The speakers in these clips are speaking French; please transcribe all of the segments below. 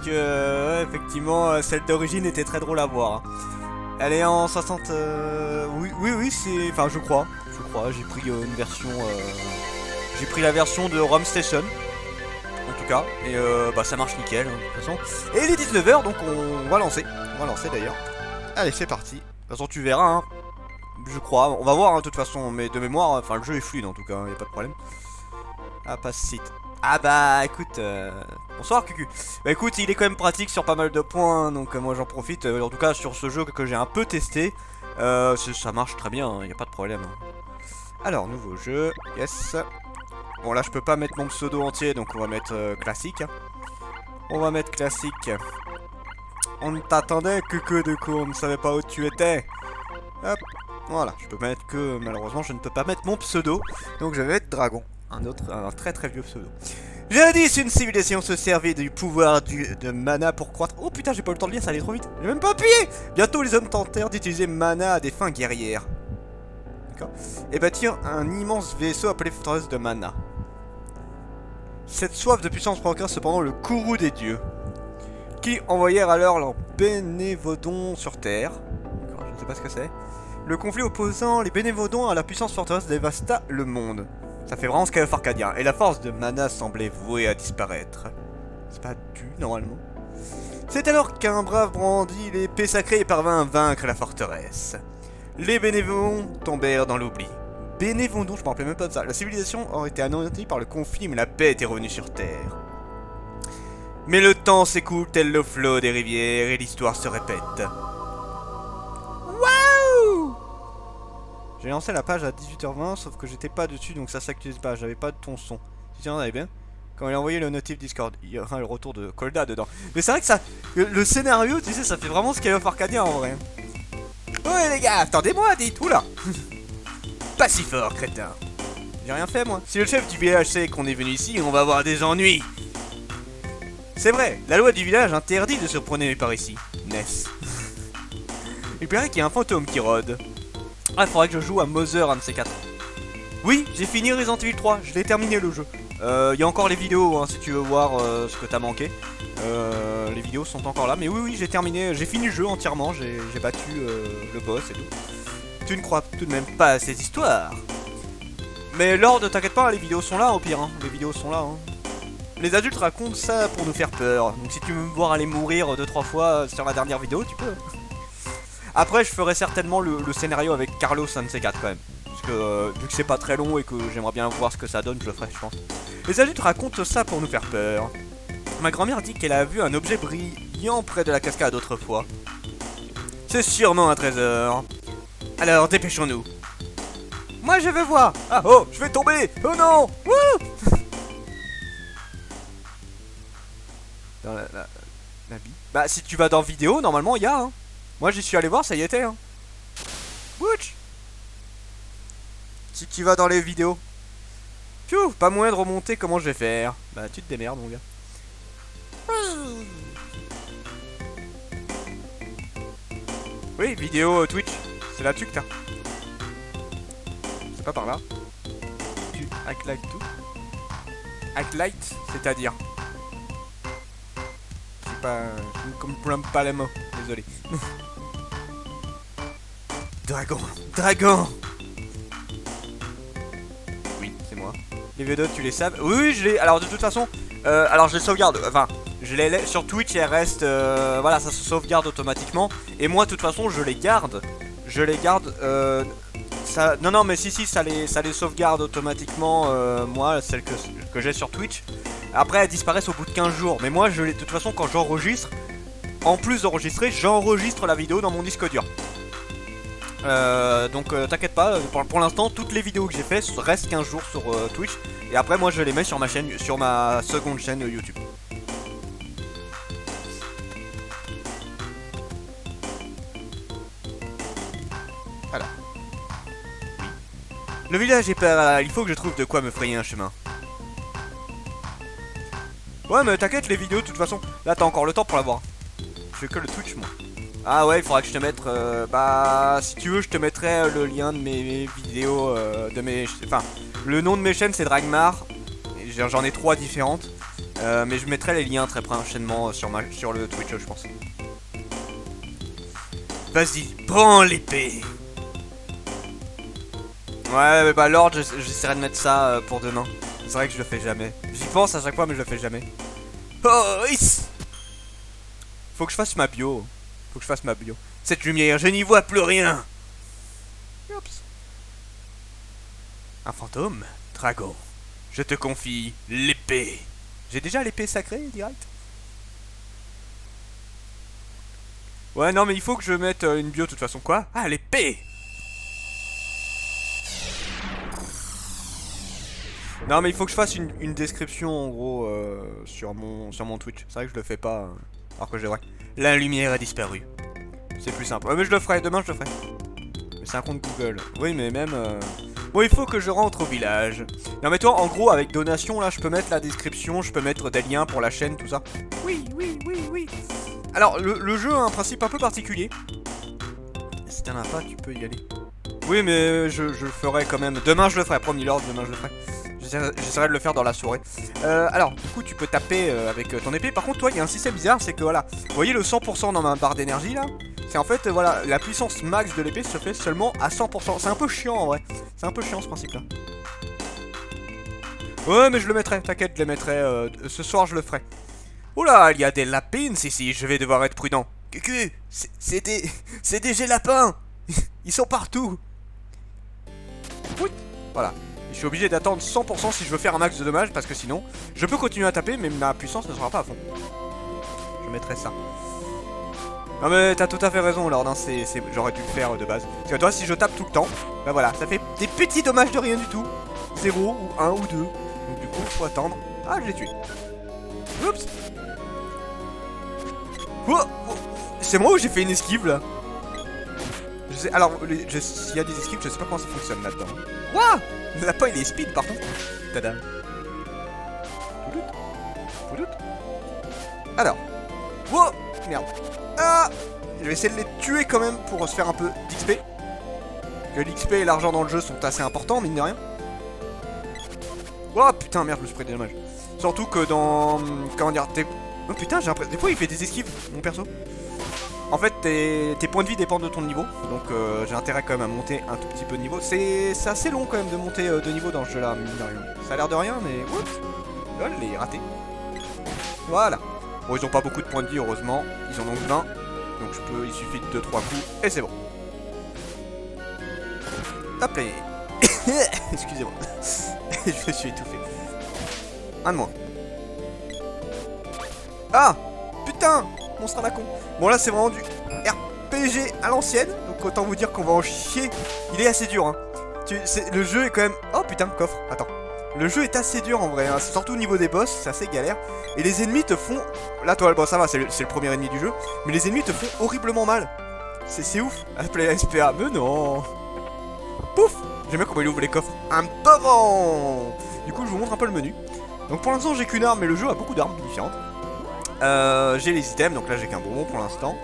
que ouais, effectivement celle d'origine était très drôle à voir. Elle est en 60... oui, c'est... Enfin je crois, j'ai pris une version... J'ai pris la version de ROM Station, en tout cas, et bah ça marche nickel, hein, de toute façon. Et il est 19h, donc on va lancer d'ailleurs. Allez, c'est parti. De toute façon tu verras, hein. Je crois, on va voir hein, de toute façon, mais de mémoire, enfin le jeu est fluide en tout cas, y a pas de problème. Ah, passe site. Ah bah écoute, bonsoir Cucu. Bah écoute, il est quand même pratique sur pas mal de points, donc moi j'en profite, en tout cas sur ce jeu que j'ai un peu testé. Ça marche très bien, y a pas de problème. Alors, nouveau jeu, yes. Bon là je peux pas mettre mon pseudo entier, donc on va mettre classique. On va mettre classique. On t'attendait Cucu, du coup on ne savait pas où tu étais. Hop, voilà, je peux mettre que, malheureusement je ne peux pas mettre mon pseudo, donc je vais mettre dragon. Un très très vieux pseudo. Jadis, une civilisation se servait du pouvoir de mana pour croître. Oh putain, j'ai pas eu le temps de lire, ça allait trop vite. J'ai même pas appuyé. Bientôt, les hommes tentèrent d'utiliser mana à des fins guerrières. D'accord. Et bâtirent un immense vaisseau appelé forteresse de mana. Cette soif de puissance provoqua cependant le courroux des dieux, qui envoyèrent alors leurs bénévodons sur Terre. Je ne sais pas ce que c'est. Le conflit opposant les bénévodons à la puissance forteresse dévasta le monde. Ça fait vraiment Sky of Arcadia. Et la force de mana semblait vouée à disparaître. C'est pas dû, normalement. C'est alors qu'un brave brandit l'épée sacrée et parvint à vaincre la forteresse. Les bénévolons tombèrent dans l'oubli. Bénévodons, je me rappelais même pas de ça. La civilisation aurait été anéantie par le conflit, mais la paix était revenue sur Terre. Mais le temps s'écoule tel le flot des rivières et l'histoire se répète. J'ai lancé la page à 18h20, sauf que j'étais pas dessus, donc ça s'actualise pas, j'avais pas de ton son. Si tu en avais bien. Quand il a envoyé le notif Discord, il y aura le retour de Colda dedans. Mais c'est vrai que ça, le scénario, tu sais, ça fait vraiment Sky of Arcadia en vrai. Ouais les gars, attendez-moi, dites, oula. Pas si fort, crétin. J'ai rien fait moi. Si le chef du village sait qu'on est venu ici, on va avoir des ennuis. C'est vrai, la loi du village interdit de se promener par ici. Ness. Il paraît qu'il y a un fantôme qui rôde. Ah, il faudrait que je joue à Mother, un de ces quatre. Oui, j'ai fini Resident Evil 3, je l'ai terminé le jeu. Il y a encore les vidéos, hein, si tu veux voir ce que t'as manqué. Les vidéos sont encore là, mais oui, j'ai terminé, j'ai fini le jeu entièrement, j'ai battu le boss et tout. Tu ne crois tout de même pas à ces histoires? Mais Lord, t'inquiète pas, les vidéos sont là au pire, hein. Les vidéos sont là. Hein. Les adultes racontent ça pour nous faire peur, donc si tu veux me voir aller mourir 2-3 fois sur la dernière vidéo, tu peux. Après, je ferai certainement le scénario avec Carlos, un de ces quatre quand même. Parce que vu que c'est pas très long et que j'aimerais bien voir ce que ça donne, je le ferai, je pense. Les adultes racontent ça pour nous faire peur. Ma grand-mère dit qu'elle a vu un objet brillant près de la cascade autrefois. C'est sûrement un trésor. Alors, dépêchons-nous. Moi, je veux voir. Ah, oh, je vais tomber. Oh non. Wouh. Dans la bille. Bah, si tu vas dans vidéo, normalement, il y a, hein. Moi j'y suis allé voir, ça y était hein. Wouch. Si tu vas dans les vidéos. Pfiou, pas moyen de remonter, comment je vais faire? Bah tu te démerdes mon gars. Oui, vidéo Twitch. C'est là-dessus que t'as. C'est pas par là. Tu act like tout. Act light, c'est-à-dire. C'est pas... Je ne comprends pas les mots, désolé. Dragon, dragon. Oui, c'est moi. Les vidéos, tu les sais? Oui, je les... Alors, de toute façon, alors je les sauvegarde. Enfin, je les laisse sur Twitch et elles restent... voilà, ça se sauvegarde automatiquement. Et moi, de toute façon, je les garde. Je les garde... ça... Non, mais si, ça les sauvegarde automatiquement. Moi, celles que j'ai sur Twitch. Après, elles disparaissent au bout de 15 jours. Mais moi, de toute façon, quand j'enregistre, en plus d'enregistrer, j'enregistre la vidéo dans mon disque dur. Donc t'inquiète pas, pour l'instant toutes les vidéos que j'ai fait restent 15 jours sur Twitch. Et après moi je les mets sur ma chaîne, sur ma seconde chaîne YouTube. Voilà. Oui. Le village est pas... Il faut que je trouve de quoi me frayer un chemin. Ouais mais t'inquiète, les vidéos de toute façon, là t'as encore le temps pour l'avoir. Je fais que le Twitch moi. Ah ouais, il faudra que je te mette, bah, si tu veux, je te mettrai le lien de mes vidéos, de mes... Enfin, le nom de mes chaînes, c'est Dragmar. J'en ai 3 différentes. Mais je mettrai les liens très prochainement sur le Twitch, je pense. Vas-y, prends l'épée. Ouais, mais bah Lord, j'essaierai de mettre ça pour demain. C'est vrai que je le fais jamais. J'y pense à chaque fois, mais je le fais jamais. Oh, yes. Faut que je fasse ma bio. Faut que je fasse ma bio. Cette lumière, je n'y vois plus rien. Oups. Un fantôme? Dragon. Je te confie l'épée. J'ai déjà l'épée sacrée, direct. Ouais, non, mais il faut que je mette une bio de toute façon. Quoi? Ah, l'épée! Non, mais il faut que je fasse une description en gros sur mon Twitch. C'est vrai que je le fais pas alors que je devrais. La lumière a disparu. C'est plus simple. Ouais, mais je le ferai, demain je le ferai. Mais c'est un compte Google. Oui, mais même. Bon, il faut que je rentre au village. Non, mais toi, en gros, avec donation, là, je peux mettre la description, je peux mettre des liens pour la chaîne, tout ça. Oui, oui, oui, oui. Alors, le jeu a un principe un peu particulier. Si t'en as pas, tu peux y aller. Oui, mais je le ferai quand même. Demain, je le ferai, promis Lord, demain, je le ferai. J'essaierai de le faire dans la soirée. Alors, du coup, tu peux taper avec ton épée. Par contre, toi, il y a un système bizarre, c'est que voilà. Vous voyez le 100% dans ma barre d'énergie là? C'est en fait, voilà, la puissance max de l'épée se fait seulement à 100%. C'est un peu chiant en vrai. C'est un peu chiant ce principe là. Ouais, mais je le mettrai, t'inquiète, je le mettrai. Ce soir, je le ferai. Oula, il y a des lapins ici, je vais devoir être prudent. C'est des lapins. Ils sont partout. Oui. Voilà. Je suis obligé d'attendre 100% si je veux faire un max de dommages parce que sinon, je peux continuer à taper mais ma puissance ne sera pas à fond. Je mettrai ça. Non mais t'as tout à fait raison Lord, hein, j'aurais dû le faire de base. Parce que toi si je tape tout le temps, bah voilà, ça fait des petits dommages de rien du tout. 0 ou 1 ou 2. Donc du coup, il faut attendre. Ah, je l'ai tué. Oups. Oh, oh. C'est moi où j'ai fait une esquive là? Je sais, alors, s'il y a des esquives, je sais pas comment ça fonctionne là-dedans. Wouah! Le lapin il est speed par contre. Tada. Alors. Wow! Merde. Ah! Je vais essayer de les tuer quand même pour se faire un peu d'XP. Que l'XP et l'argent dans le jeu sont assez importants, mine de rien. Oh putain, merde, je me suis pris des dommages. Surtout que dans. Comment dire? Oh putain, j'ai l'impression. Des fois il fait des esquives, mon perso. En fait, tes points de vie dépendent de ton niveau, donc j'ai intérêt quand même à monter un tout petit peu de niveau. C'est assez long quand même de monter de niveau dans ce jeu là, mine de rien. Ça a l'air de rien, mais oups, lol, il est raté. Voilà. Bon, ils ont pas beaucoup de points de vie, heureusement. Ils en ont 20, donc il suffit de 2-3 coups et c'est bon. Hop là. Excusez-moi, je me suis étouffé. Un de moins. Ah, putain. Monstre à la con. Bon là c'est vraiment du RPG à l'ancienne. Donc autant vous dire qu'on va en chier. Il est assez dur hein. Le jeu est quand même... Oh putain, coffre, attends. Le jeu est assez dur en vrai hein. Surtout au niveau des boss, c'est assez galère. Et les ennemis te font... Là toi, bon ça va, c'est le premier ennemi du jeu. Mais les ennemis te font horriblement mal. C'est ouf. Appelez la SPA, mais non. Pouf. J'aime bien comment il ouvre les coffres. Un bonbon. Du coup je vous montre un peu le menu. Donc pour l'instant j'ai qu'une arme, mais le jeu a beaucoup d'armes différentes. J'ai les items, donc là j'ai qu'un bonbon pour l'instant.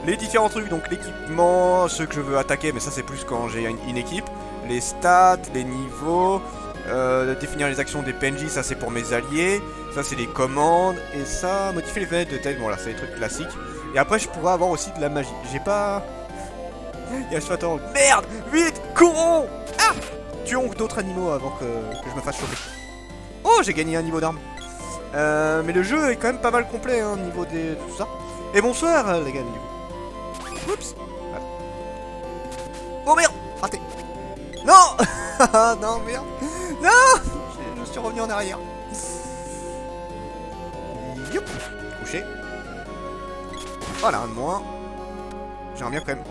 Les différents trucs, donc l'équipement, ceux que je veux attaquer, mais ça c'est plus quand j'ai une équipe. Les stats, les niveaux, définir les actions des PNJ, ça c'est pour mes alliés. Ça c'est les commandes, et ça, modifier les fenêtres de tête, bon là c'est les trucs classiques. Et après je pourrais avoir aussi de la magie. J'ai pas... Il y a ce attends. Merde, vite, courons. Ah, tuons d'autres animaux avant que je me fasse choper. Oh, j'ai gagné un niveau d'arme. Mais le jeu est quand même pas mal complet hein, au niveau de tout ça. Et bonsoir les gars du coup. Oups. Voilà. Oh merde, raté. Non. Non merde. Non. Je suis revenu en arrière. Youp. Couché. Voilà, un de moins. J'aimerais bien quand même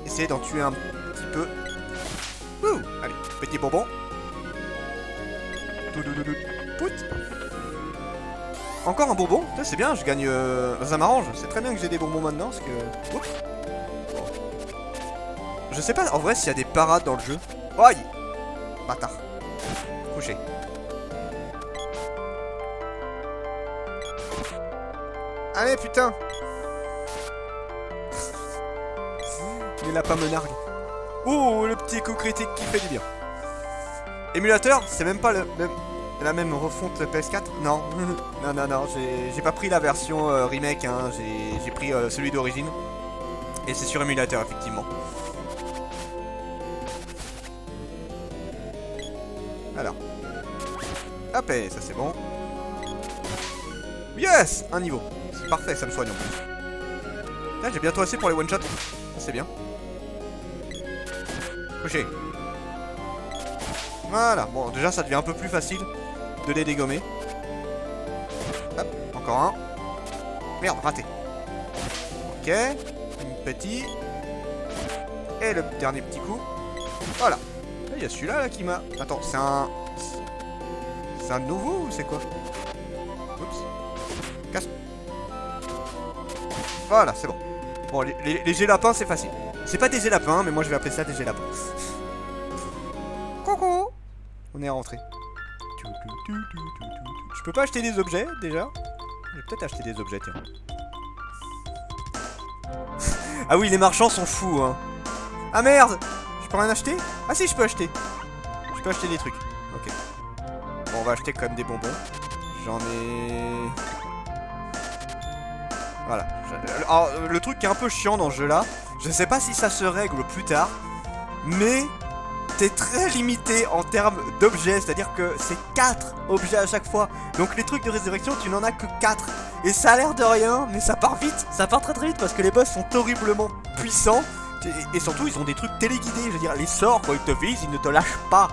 essayer d'en tuer un petit peu. Ouh. Allez, petit bonbon. Pout. Encore un bonbon, c'est bien, je gagne... ça m'arrange, c'est très bien que j'ai des bonbons maintenant, parce que... Oups. Bon. Je sais pas, en vrai, s'il y a des parades dans le jeu. Aïe. Bâtard. Couché. Allez, putain. Les lapins me narguent. Oh, le petit coup critique qui fait du bien. Émulateur, c'est même pas le même... la même refonte PS4? Non. Non, non, non, j'ai pas pris la version remake, hein. J'ai pris celui d'origine. Et c'est sur émulateur, effectivement. Alors. Hop, et ça c'est bon. Yes! Un niveau. C'est parfait, ça me soigne en plus. Là, j'ai bientôt assez pour les one-shots. C'est bien. Couché. Voilà. Bon, déjà, ça devient un peu plus facile de les dégommer. Hop, encore un. Merde, raté. Ok. Petit. Et le dernier petit coup. Voilà. Il y a celui-là là, qui m'a... Attends, c'est un... C'est un nouveau ou c'est quoi? Oups. Casse. Voilà, c'est bon. Bon, les G-lapins, c'est facile. C'est pas des G-lapins, mais moi je vais appeler ça des G-lapins. Coucou. On est rentré. Je peux pas acheter des objets, déjà? Je vais peut-être acheter des objets, tiens. Ah oui, les marchands sont fous, hein. Ah merde! Je peux rien acheter? Ah si, je peux acheter. Je peux acheter des trucs. Ok. Bon, on va acheter quand même des bonbons. J'en ai... Voilà. Alors, le truc qui est un peu chiant dans ce jeu-là, je sais pas si ça se règle plus tard, mais t'es très limité en termes d'objets, c'est-à-dire que c'est 4 objets à chaque fois. Donc les trucs de résurrection, tu n'en as que 4. Et ça a l'air de rien, mais ça part vite. Ça part très très vite parce que les boss sont horriblement puissants. Et surtout, ils ont des trucs téléguidés. Je veux dire, les sorts, quand ils te visent, ils ne te lâchent pas.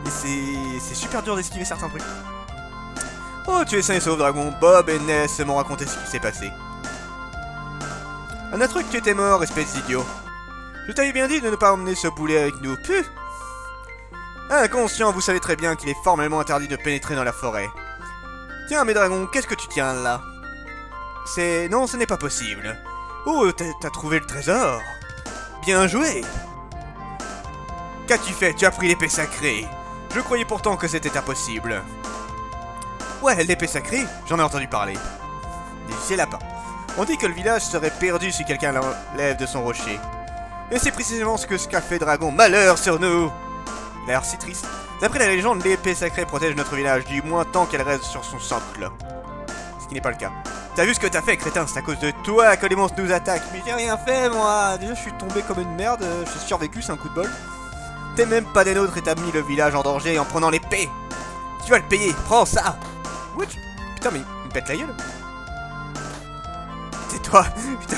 Et c'est super dur d'esquiver certains trucs. Oh, tu es sain et sauf, dragon. Bob et Ness m'ont raconté ce qui s'est passé. Un autre truc, tu étais mort, espèce d'idiot. Je t'avais bien dit de ne pas emmener ce boulet avec nous. Puh. Inconscient, vous savez très bien qu'il est formellement interdit de pénétrer dans la forêt. Tiens, mes dragons, qu'est-ce que tu tiens là? Non, ce n'est pas possible. Oh, t'as trouvé le trésor. Bien joué. Qu'as-tu fait? Tu as pris l'épée sacrée. Je croyais pourtant que c'était impossible. Ouais, l'épée sacrée, j'en ai entendu parler. Des lapins. On dit que le village serait perdu si quelqu'un l'enlève de son rocher. Et c'est précisément ce qu'a fait Dragon. Malheur sur nous. Il a l'air si triste. D'après la légende, l'épée sacrée protège notre village, du moins tant qu'elle reste sur son socle. Ce qui n'est pas le cas. T'as vu ce que t'as fait, crétin? C'est à cause de toi que les monstres nous attaquent. Mais j'ai rien fait, moi. Déjà, je suis tombé comme une merde. J'ai survécu, c'est un coup de bol. T'es même pas des nôtres et t'as mis le village en danger en prenant l'épée. Tu vas le payer. Prends ça. What? Putain, mais il me pète la gueule. C'est toi. Putain.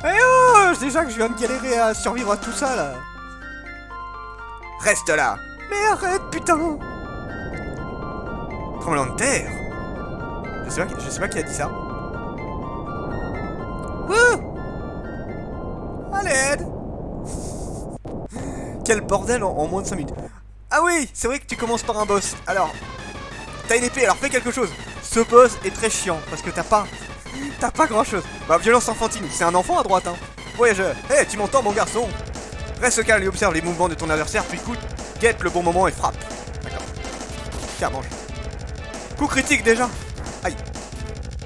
Eh oh, déjà que je viens de galérer à survivre à tout ça, là. Reste là. Mais arrête, putain. Tremblement de terre. Je sais pas qui a dit ça. À l'aide. Quel bordel en moins de 5 minutes. Ah oui, c'est vrai que tu commences par un boss. Alors, t'as une épée, alors fais quelque chose. Ce boss est très chiant parce que t'as pas grand chose. Bah, violence enfantine, c'est un enfant à droite, hein. Voyageur, hé, tu m'entends, mon garçon? Reste calme et observe les mouvements de ton adversaire, puis guette le bon moment et frappe. D'accord. Tiens, mange. Coup critique déjà. Aïe.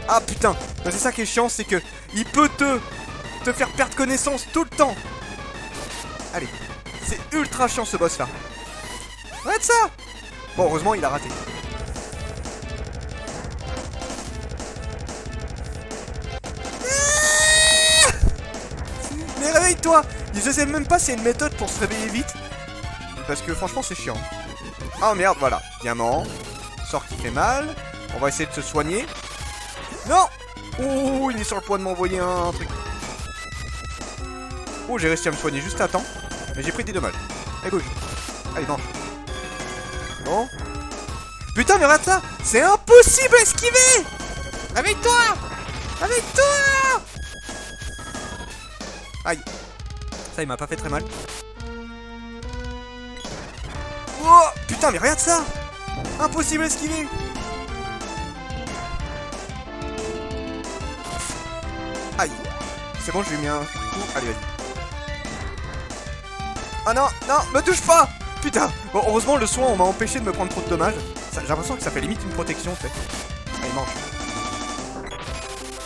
Ah putain, c'est ça qui est chiant, c'est que il peut te faire perdre connaissance tout le temps. Allez, c'est ultra chiant ce boss là. Arrête ça. Bon, heureusement il a raté. Mais réveille-toi. Je sais même pas s'il y a une méthode pour se réveiller vite. Parce que franchement c'est chiant. Ah merde, voilà, diamant. Sort qui fait mal. On va essayer de se soigner. Non. Oh, il est sur le point de m'envoyer un truc. Oh, j'ai réussi à me soigner juste à temps. Mais j'ai pris des dommages. Allez, gauche. Allez, mange. Bon. Putain, mais regarde ça. C'est impossible à esquiver. Réveille-toi. Réveille-toi. Aïe. Ça, il m'a pas fait très mal. Oh, putain, mais regarde ça. Impossible à esquiver. Aïe. C'est bon, je lui ai mis un coup. Allez, vas-y. Ah non, non, me touche pas. Putain. Bon, heureusement, le soin, on m'a empêché de me prendre trop de dommages. J'ai l'impression que ça fait limite une protection, tu sais. Allez, mange.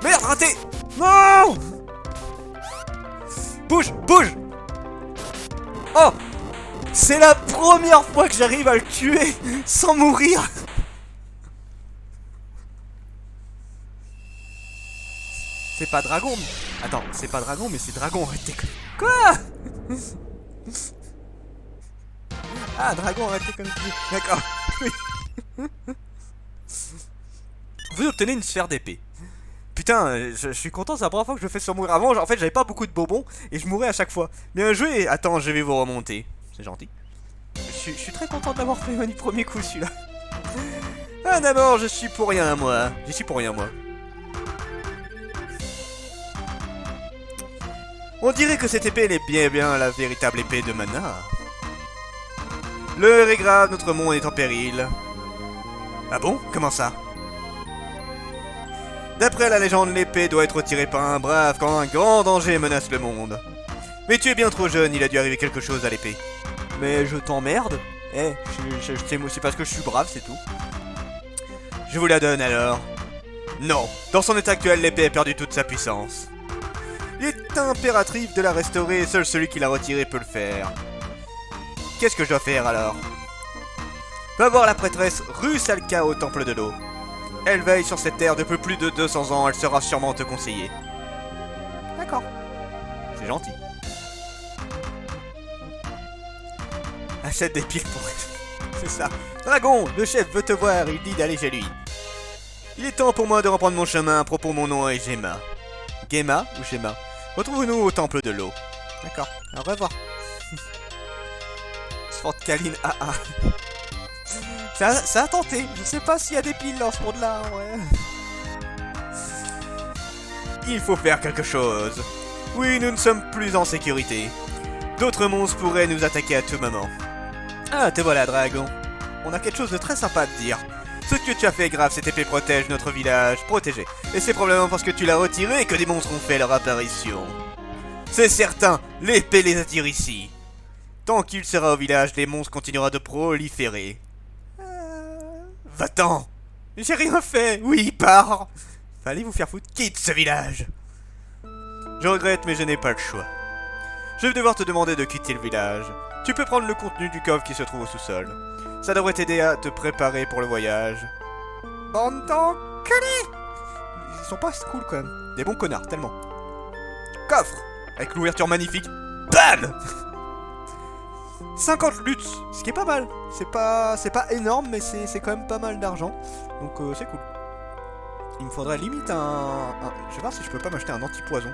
Merde, raté. Non. Bouge, bouge. Oh. C'est la première fois que j'arrive à le tuer sans mourir. C'est pas dragon. Attends, c'est pas dragon, mais c'est dragon. Arrêtez. Quoi? Ah, dragon, arrêtez comme tu dis. D'accord. Vous obtenez une sphère d'épée. Putain, je suis content, c'est la première fois que je fais sur mourir. Avant, en fait, j'avais pas beaucoup de bonbons et je mourais à chaque fois. Bien joué. Attends, je vais vous remonter. C'est gentil. Je suis très content de l'avoir fait du premier coup, celui-là. Ah, d'abord, je suis pour rien, moi. J'y suis pour rien, moi. On dirait que cette épée est bien la véritable épée de Mana. L'heure est grave, notre monde est en péril. Ah bon? Comment ça? D'après la légende, l'épée doit être tirée par un brave quand un grand danger menace le monde. Mais tu es bien trop jeune, il a dû arriver quelque chose à l'épée. Mais je t'emmerde? Eh, c'est parce que je suis brave, c'est tout. Je vous la donne alors. Non, dans son état actuel, l'épée a perdu toute sa puissance. Il est impératif de la restaurer et seul celui qui l'a retirée peut le faire. Qu'est-ce que je dois faire alors? Va voir la prêtresse Rusalka au temple de l'eau. Elle veille sur cette terre depuis plus de 200 ans, elle saura sûrement te conseiller. D'accord. C'est gentil. Achète des piles pour elle. C'est ça. Dragon, le chef veut te voir, il dit d'aller chez lui. Il est temps pour moi de reprendre mon chemin, à propos mon nom est Gemma. Gemma ou Gemma? Retrouvons-nous au temple de l'eau. D'accord, au revoir. Sword Kaline AA. Ça a tenté, je sais pas s'il y a des piles dans ce monde-là, ouais. Il faut faire quelque chose. Oui, nous ne sommes plus en sécurité. D'autres monstres pourraient nous attaquer à tout moment. Ah, te voilà, dragon. On a quelque chose de très sympa à te dire. Ce que tu as fait est grave, cette épée protège notre village, protégé. Et c'est probablement parce que tu l'as retiré que des monstres ont fait leur apparition. C'est certain, l'épée les attire ici. Tant qu'il sera au village, les monstres continueront de proliférer. Va-t'en! J'ai rien fait! Oui, pars! Fallait vous faire foutre, quitte ce village! Je regrette, mais je n'ai pas le choix. Je vais devoir te demander de quitter le village. Tu peux prendre le contenu du coffre qui se trouve au sous-sol. Ça devrait t'aider à te préparer pour le voyage. Bande d'enculés! Ils sont pas cool quand même. Des bons connards, tellement. Coffre! Avec l'ouverture magnifique. BAM! 50 luttes, ce qui est pas mal. C'est pas énorme, mais c'est quand même pas mal d'argent. Donc c'est cool. Il me faudrait limite je vais voir si je peux pas m'acheter un anti-poison.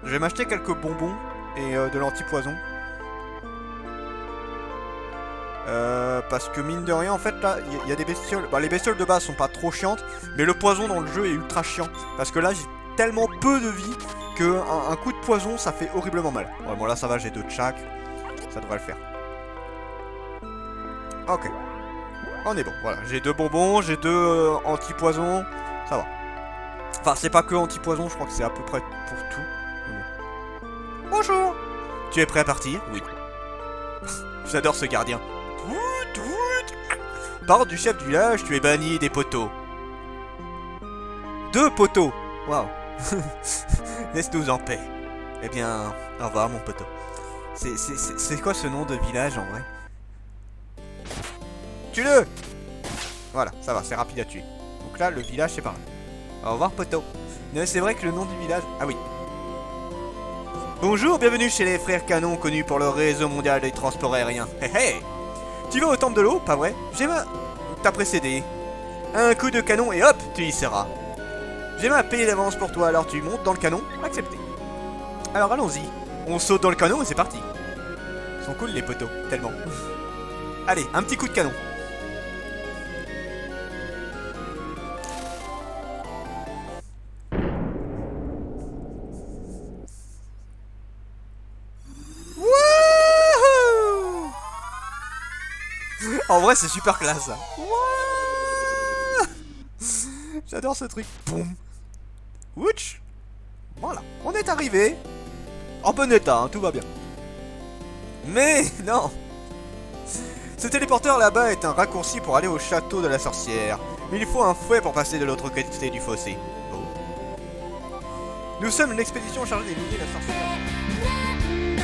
Je vais m'acheter quelques bonbons et de l'anti-poison. Parce que mine de rien, en fait, là, il y a des bestioles. Bah, les bestioles de base sont pas trop chiantes, mais le poison dans le jeu est ultra chiant. Parce que là, j'ai tellement peu de vie que un coup de poison, ça fait horriblement mal. Ouais, bon, là, ça va, j'ai 2 de chaque. Ça devrait le faire. Ok. On est bon, voilà. J'ai 2 bonbons, j'ai 2 anti-poison. Ça va. Enfin, c'est pas que anti-poison, je crois que c'est à peu près pour tout. Bon. Bonjour. Tu es prêt à partir? Oui. J'adore ce gardien. Par du chef du village, tu es banni des poteaux. 2 poteaux. Waouh. Laisse-nous en paix. Eh bien, au revoir mon poteau. C'est quoi ce nom de village en vrai? Tue-le! Voilà, ça va, c'est rapide à tuer. Donc là, le village c'est par là. Au revoir poteau. Mais c'est vrai que le nom du village... Ah oui. Bonjour, bienvenue chez les frères Canons, connus pour le réseau mondial des transports aériens. Hé hé! Tu vas au temple de l'eau, pas vrai? Gemma t'a précédé. Un coup de canon et hop, tu y seras. Gemma a payé d'avance pour toi, alors tu montes dans le canon. Accepté. Alors allons-y. On saute dans le canon et c'est parti. Ils sont cool les poteaux, tellement. Allez, un petit coup de canon. En vrai, c'est super classe. Ça. J'adore ce truc. Boum. Ouch. Voilà, on est arrivé. En bon état, hein, tout va bien. Mais non. Ce téléporteur là-bas est un raccourci pour aller au château de la sorcière. Mais il faut un fouet pour passer de l'autre côté du fossé. Oh. Nous sommes l'expédition chargée d'éliminer la sorcière.